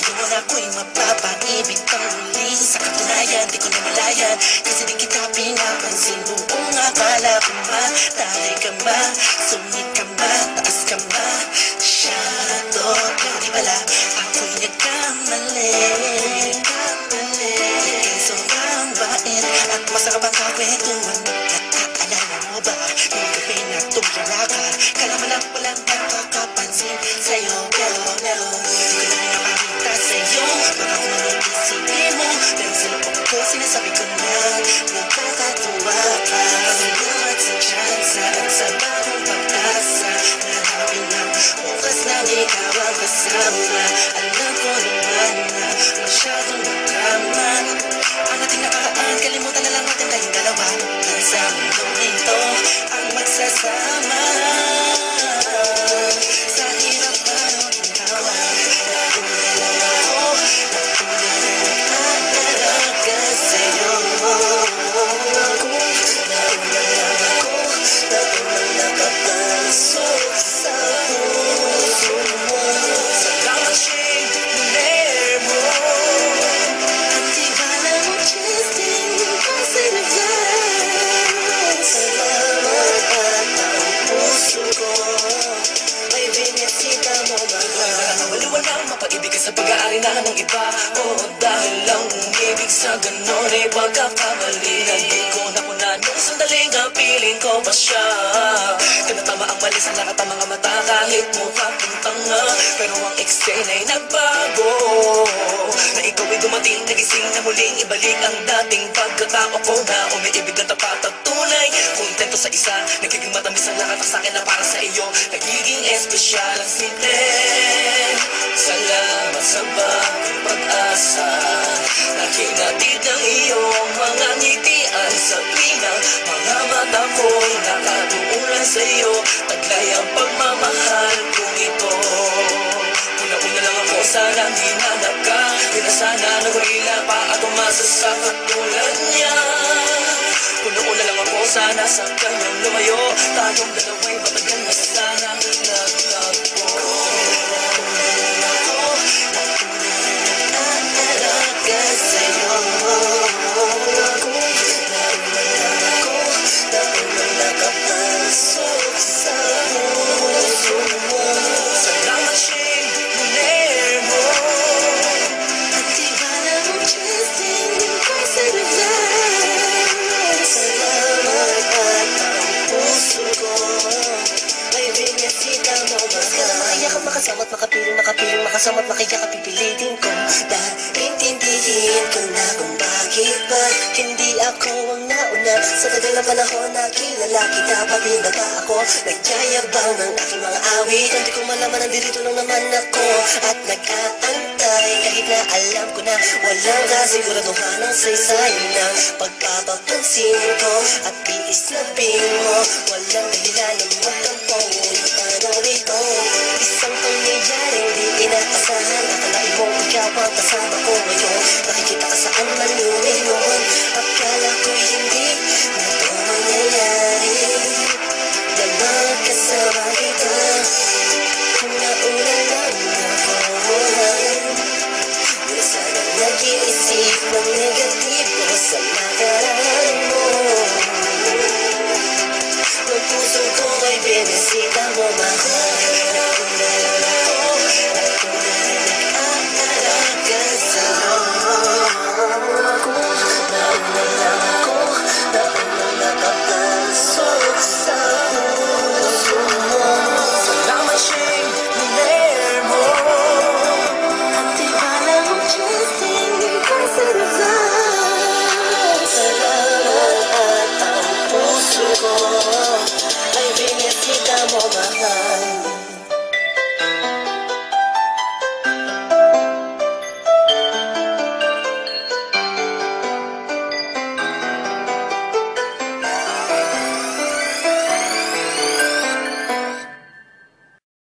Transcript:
ngayon ako'y mapapaibig kang muli. Sa katunayan, di ko na malayan, kasi di kita pinapansin. Buong akala ko ba, taray ka ba, sungit ka ba, taas ka ba, shadow. Pero di pala, ako'y nagkamali. Ika'y sobrang bait at masarap ang kakwentuhan. Naalala mo ba, nung gabi na tumulala ka, kala mo lang walang nakakapansin sa'yo. Pero di ko na pinapakita sa'yo, baka kung anong isipin mo. Pero sa loob ko, sinasabi ko na nakakatuwa ka. Salamat sa tsansa at sa bagong pag-asa. Nahanapin ang oras na ikaw ang kasama. Alam ko naman na masyadong magkama. Ang ating nakaraan, kalimutan na lang natin tayong dalawa. Nasa mundong ito ang magsasama. Sa hirap man o ginawa, natulala ako, natulala talaga sa'yo. Natulala kapasok sa puso mo. Salamat siya'y dukuler mo. At di bala mo chisting kasi nagdaan. Salamat at ang puso ko ay binisita mo mahal. Waliwanag mapaibig ka sa pag-aari na ng iba. Oo, dahil lang umibig sa ganon ay pagkakamali. Hindi ko napunan nung sandaling kapiling ko pa siya. Kanatama ang mali sa lahat ang mga mata kahit mukha kong tanga. Pero ang eksena ay nagbago. Na ikaw ay dumating, nagising na muling ibalik ang dating pagkatao ko na umiibig ang tapat at tunay. Kontento sa isa, nagiging matamis ang lahat ang sakin na para sa iyo. Nagiging espesyal ang simple. Salamat sa bagong pag-asa. Nakinatid ng iyong mga ngitian sa tuwinang mga mata ko'y nakatuunan sa iyo. Taglay ang pagmamahal kong ito. Una-una lang ako sanang hinanap ka. Di na sana nagulila pa at umasa sa katulad niya. Una-una lang ako sana sa kanyang lumayo. Tayong dalawa'y matagal na sana nagtagpo. Makasamat, makapiling, makiyakap, pipilitin ko. Dahil intindihin ko na kung bakit ba hindi ako ang nauna. Sa tagal ng panahon na kilala kita, pati na ba ako nagyayabang ng aking mga awit. Hindi ko malaman, nandirito lang naman ako at nag-aantay. Kahit na alam ko na walang kasiguraduhan ng saysay ng pagpapapansin ko at tiis na ping mo. Walang dahilan ng magtampo, ngunit ano rito, isang pangyayaring di inaasahan. Akalain mo ikaw ang kasama ko ngayon.